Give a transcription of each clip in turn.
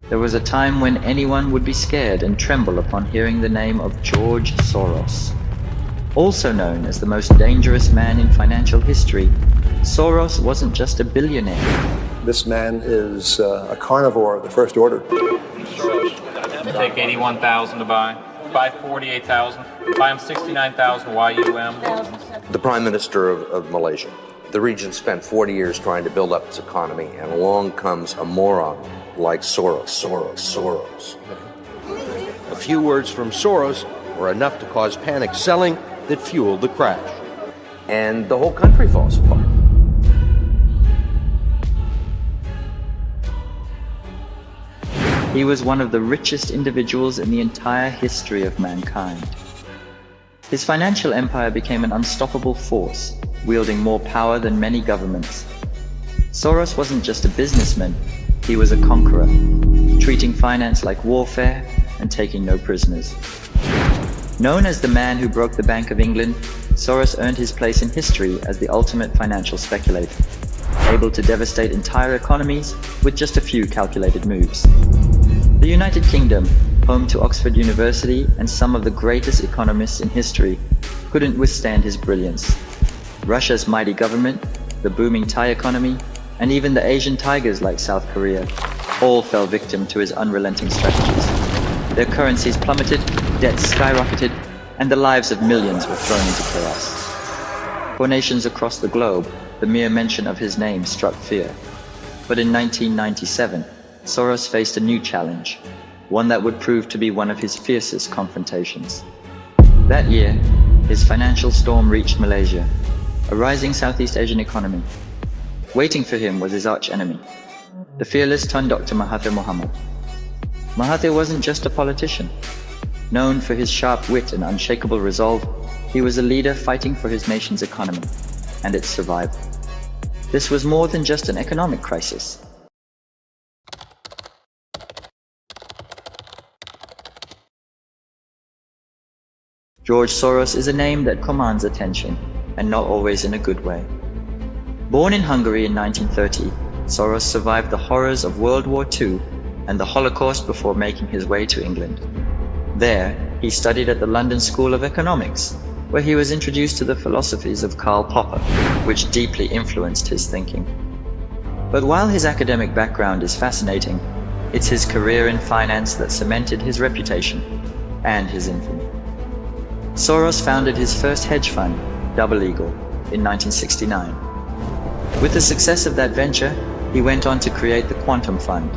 There was a time when anyone would be scared and tremble upon hearing the name of George Soros. Also known as the most dangerous man in financial history, Soros wasn't just a billionaire. This man is a carnivore of the first order. Take 81,000 to buy. Buy 48,000. Buy him 69,000 YUM. The Prime Minister of Malaysia. The region spent 40 years trying to build up its economy, and along comes a moron like Soros. A few words from Soros were enough to cause panic selling that fueled the crash. And the whole country falls apart. He was one of the richest individuals in the entire history of mankind. His financial empire became an unstoppable force, wielding more power than many governments. Soros wasn't just a businessman, he was a conqueror, treating finance like warfare and taking no prisoners. Known as the man who broke the Bank of England, Soros earned his place in history as the ultimate financial speculator, able to devastate entire economies with just a few calculated moves. The United Kingdom, home to Oxford University and some of the greatest economists in history, couldn't withstand his brilliance. Russia's mighty government, the booming Thai economy, and even the Asian tigers like South Korea, all fell victim to his unrelenting strategies. Their currencies plummeted, debts skyrocketed, and the lives of millions were thrown into chaos. For nations across the globe, the mere mention of his name struck fear. But in 1997, Soros faced a new challenge, one that would prove to be one of his fiercest confrontations. That year, his financial storm reached Malaysia, a rising Southeast Asian economy. Waiting for him was his arch-enemy, the fearless Tun Dr. Mahathir Mohamad. Mahathir wasn't just a politician. Known for his sharp wit and unshakable resolve, he was a leader fighting for his nation's economy and its survival. This was more than just an economic crisis. George Soros is a name that commands attention, and not always in a good way. Born in Hungary in 1930, Soros survived the horrors of World War II and the Holocaust before making his way to England. There, he studied at the London School of Economics, where he was introduced to the philosophies of Karl Popper, which deeply influenced his thinking. But while his academic background is fascinating, it's his career in finance that cemented his reputation and his infamy. Soros founded his first hedge fund, Double Eagle, in 1969. With the success of that venture, he went on to create the Quantum Fund,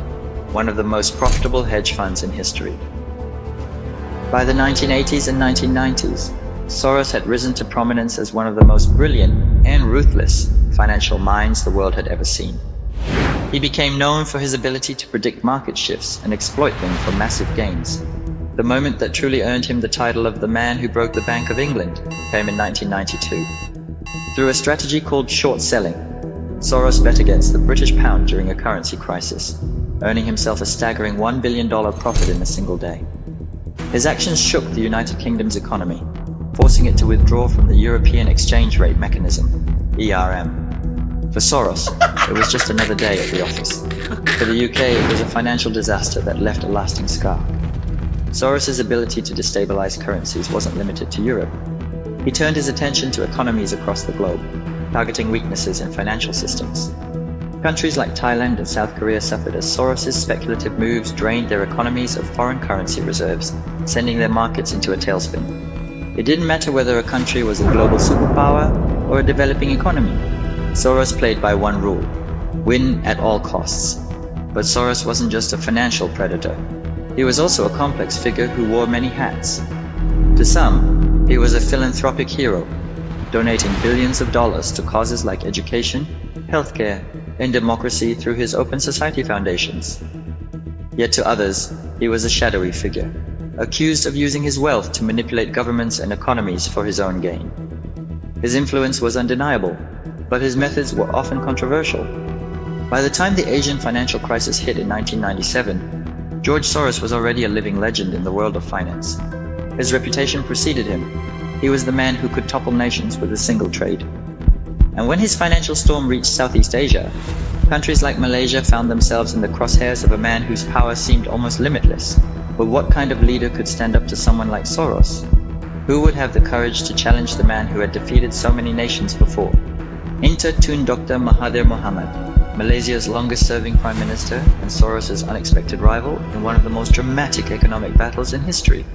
one of the most profitable hedge funds in history. By the 1980s and 1990s, Soros had risen to prominence as one of the most brilliant and ruthless financial minds the world had ever seen. He became known for his ability to predict market shifts and exploit them for massive gains. The moment that truly earned him the title of the man who broke the Bank of England came in 1992. Through a strategy called short selling, Soros bet against the British pound during a currency crisis, earning himself a staggering $1 billion profit in a single day. His actions shook the United Kingdom's economy, forcing it to withdraw from the European Exchange Rate Mechanism, ERM. For Soros, it was just another day at the office. For the UK, it was a financial disaster that left a lasting scar. Soros's ability to destabilize currencies wasn't limited to Europe. He turned his attention to economies across the globe, targeting weaknesses in financial systems. Countries like Thailand and South Korea suffered as Soros's speculative moves drained their economies of foreign currency reserves, sending their markets into a tailspin. It didn't matter whether a country was a global superpower or a developing economy. Soros played by one rule: win at all costs. But Soros wasn't just a financial predator. He was also a complex figure who wore many hats. To some, he was a philanthropic hero, donating billions of dollars to causes like education, healthcare, and democracy through his Open Society foundations. Yet to others, he was a shadowy figure, accused of using his wealth to manipulate governments and economies for his own gain. His influence was undeniable, but his methods were often controversial. By the time the Asian financial crisis hit in 1997, George Soros was already a living legend in the world of finance. His reputation preceded him. He was the man who could topple nations with a single trade. And when his financial storm reached Southeast Asia, Countries like Malaysia found themselves in the crosshairs of a man whose power seemed almost limitless. But what kind of leader could stand up to someone like Soros? Who would have the courage to challenge the man who had defeated so many nations before? Enter Tun Dr. Mahathir Mohamad, Malaysia's longest-serving Prime Minister and Soros's unexpected rival in one of the most dramatic economic battles in history.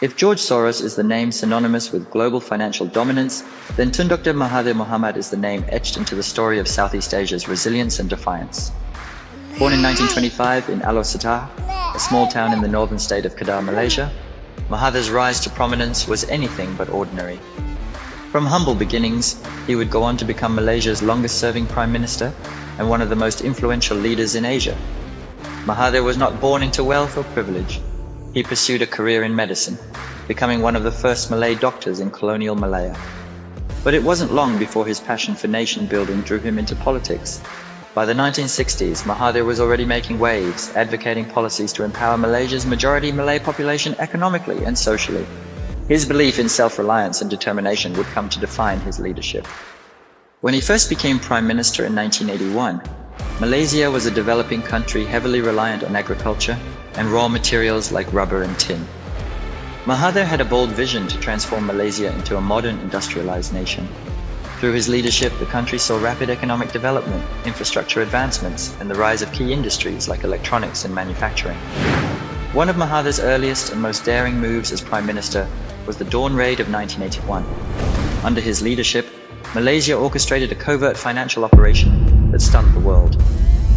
If George Soros is the name synonymous with global financial dominance, then Tun Dr. Mahathir Mohamad is the name etched into the story of Southeast Asia's resilience and defiance. Born in 1925 in Alor Setar, a small town in the northern state of Kedah, Malaysia, Mahathir's rise to prominence was anything but ordinary. From humble beginnings, he would go on to become Malaysia's longest-serving Prime Minister and one of the most influential leaders in Asia. Mahathir was not born into wealth or privilege. He pursued a career in medicine, becoming one of the first Malay doctors in colonial Malaya. But it wasn't long before his passion for nation building drew him into politics. By the 1960s, Mahathir was already making waves, advocating policies to empower Malaysia's majority Malay population economically and socially. His belief in self-reliance and determination would come to define his leadership. When he first became Prime Minister in 1981, Malaysia was a developing country heavily reliant on agriculture and raw materials like rubber and tin. Mahathir had a bold vision to transform Malaysia into a modern industrialized nation. Through his leadership, the country saw rapid economic development, infrastructure advancements, and the rise of key industries like electronics and manufacturing. One of Mahathir's earliest and most daring moves as Prime Minister was the Dawn Raid of 1981. Under his leadership, Malaysia orchestrated a covert financial operation that stunned the world.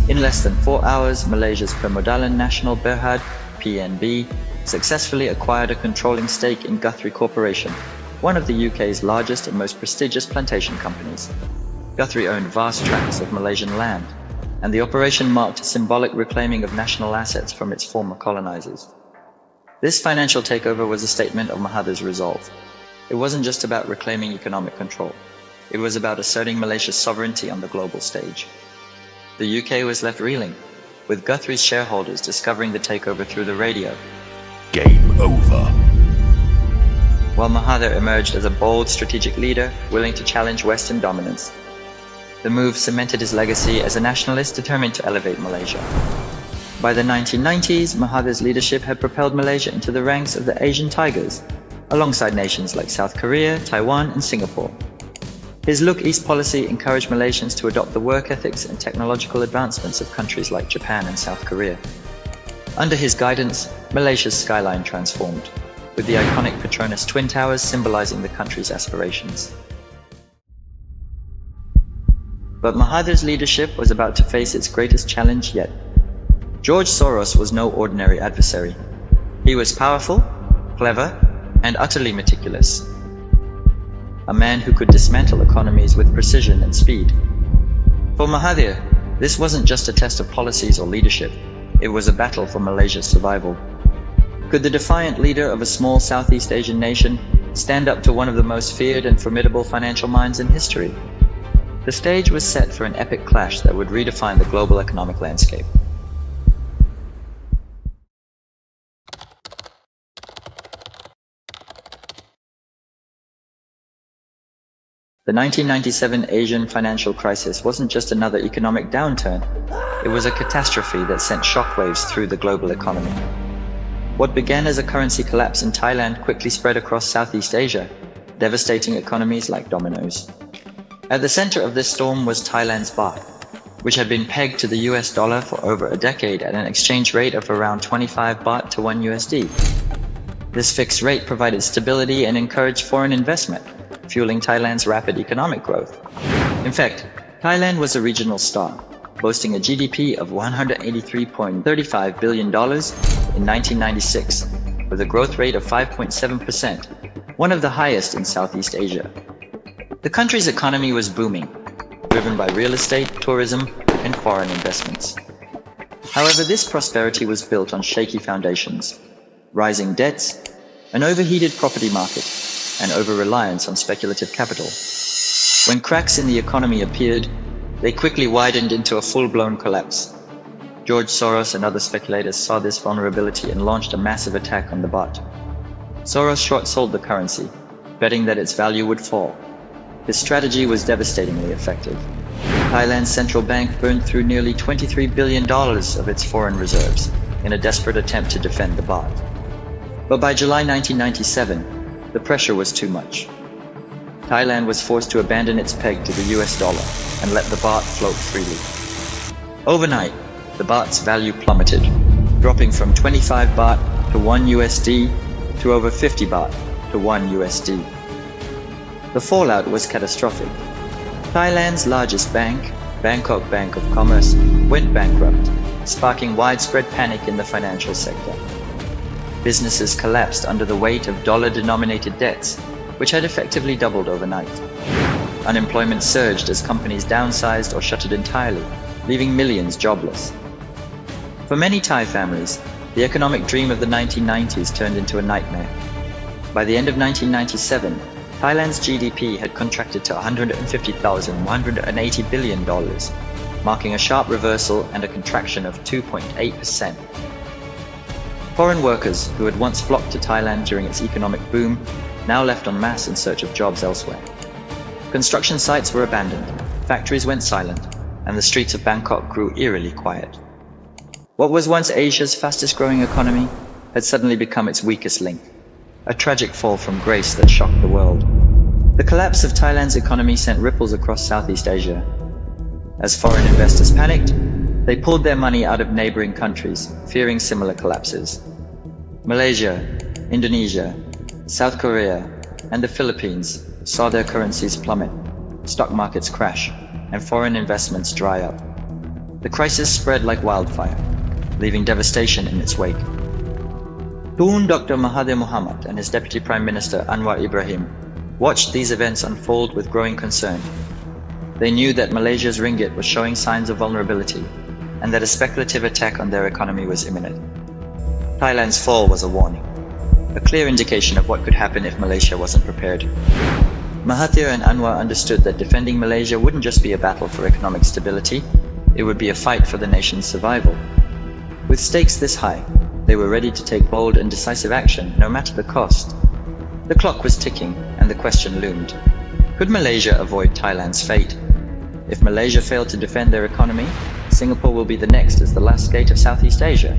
In less than 4 hours, Malaysia's Permodalan Nasional Berhad, PNB, successfully acquired a controlling stake in Guthrie Corporation, one of the UK's largest and most prestigious plantation companies. Guthrie owned vast tracts of Malaysian land, and the operation marked a symbolic reclaiming of national assets from its former colonizers. This financial takeover was a statement of Mahathir's resolve. It wasn't just about reclaiming economic control. It was about asserting Malaysia's sovereignty on the global stage. The UK was left reeling, with Guthrie's shareholders discovering the takeover through the radio. Game over. While Mahathir emerged as a bold strategic leader, willing to challenge Western dominance. The move cemented his legacy as a nationalist determined to elevate Malaysia. By the 1990s, Mahathir's leadership had propelled Malaysia into the ranks of the Asian Tigers, alongside nations like South Korea, Taiwan, and Singapore. His Look East policy encouraged Malaysians to adopt the work ethics and technological advancements of countries like Japan and South Korea. Under his guidance, Malaysia's skyline transformed, with the iconic Petronas Twin Towers symbolizing the country's aspirations. But Mahathir's leadership was about to face its greatest challenge yet. George Soros was no ordinary adversary. He was powerful, clever, and utterly meticulous. A man who could dismantle economies with precision and speed. For Mahathir, this wasn't just a test of policies or leadership, it was a battle for Malaysia's survival. Could the defiant leader of a small Southeast Asian nation stand up to one of the most feared and formidable financial minds in history? The stage was set for an epic clash that would redefine the global economic landscape. The 1997 Asian financial crisis wasn't just another economic downturn, it was a catastrophe that sent shockwaves through the global economy. What began as a currency collapse in Thailand quickly spread across Southeast Asia, devastating economies like dominoes. At the center of this storm was Thailand's baht, which had been pegged to the US dollar for over a decade at an exchange rate of around 25 baht to 1 USD. This fixed rate provided stability and encouraged foreign investment, fueling Thailand's rapid economic growth. In fact, Thailand was a regional star, boasting a GDP of $183.35 billion in 1996, with a growth rate of 5.7%, one of the highest in Southeast Asia. The country's economy was booming, driven by real estate, tourism, and foreign investments. However, this prosperity was built on shaky foundations, rising debts, an overheated property market, and over-reliance on speculative capital. When cracks in the economy appeared, they quickly widened into a full-blown collapse. George Soros and other speculators saw this vulnerability and launched a massive attack on the baht. Soros short-sold the currency, betting that its value would fall. His strategy was devastatingly effective. Thailand's central bank burned through nearly $23 billion of its foreign reserves in a desperate attempt to defend the baht. But by July 1997, the pressure was too much. Thailand was forced to abandon its peg to the US dollar and let the baht float freely. Overnight, the baht's value plummeted, dropping from 25 baht to 1 USD to over 50 baht to 1 USD. The fallout was catastrophic. Thailand's largest bank, Bangkok Bank of Commerce, went bankrupt, sparking widespread panic in the financial sector. Businesses collapsed under the weight of dollar-denominated debts, which had effectively doubled overnight. Unemployment surged as companies downsized or shuttered entirely, leaving millions jobless. For many Thai families, the economic dream of the 1990s turned into a nightmare. By the end of 1997, Thailand's GDP had contracted to $150,180 billion, marking a sharp reversal and a contraction of 2.8%. Foreign workers who had once flocked to Thailand during its economic boom now left en masse in search of jobs elsewhere. Construction sites were abandoned, factories went silent, and the streets of Bangkok grew eerily quiet. What was once Asia's fastest-growing economy had suddenly become its weakest link, a tragic fall from grace that shocked the world. The collapse of Thailand's economy sent ripples across Southeast Asia. As foreign investors panicked, they pulled their money out of neighboring countries, fearing similar collapses. Malaysia, Indonesia, South Korea, and the Philippines saw their currencies plummet, stock markets crash, and foreign investments dry up. The crisis spread like wildfire, leaving devastation in its wake. Tun Dr. Mahathir Mohamad and his Deputy Prime Minister Anwar Ibrahim watched these events unfold with growing concern. They knew that Malaysia's ringgit was showing signs of vulnerability and that a speculative attack on their economy was imminent. Thailand's fall was a warning, a clear indication of what could happen if Malaysia wasn't prepared. Mahathir and Anwar understood that defending Malaysia wouldn't just be a battle for economic stability, it would be a fight for the nation's survival. With stakes this high, they were ready to take bold and decisive action, no matter the cost. The clock was ticking, and the question loomed. Could Malaysia avoid Thailand's fate? If Malaysia failed to defend their economy, Singapore will be the next as the last gate of Southeast Asia,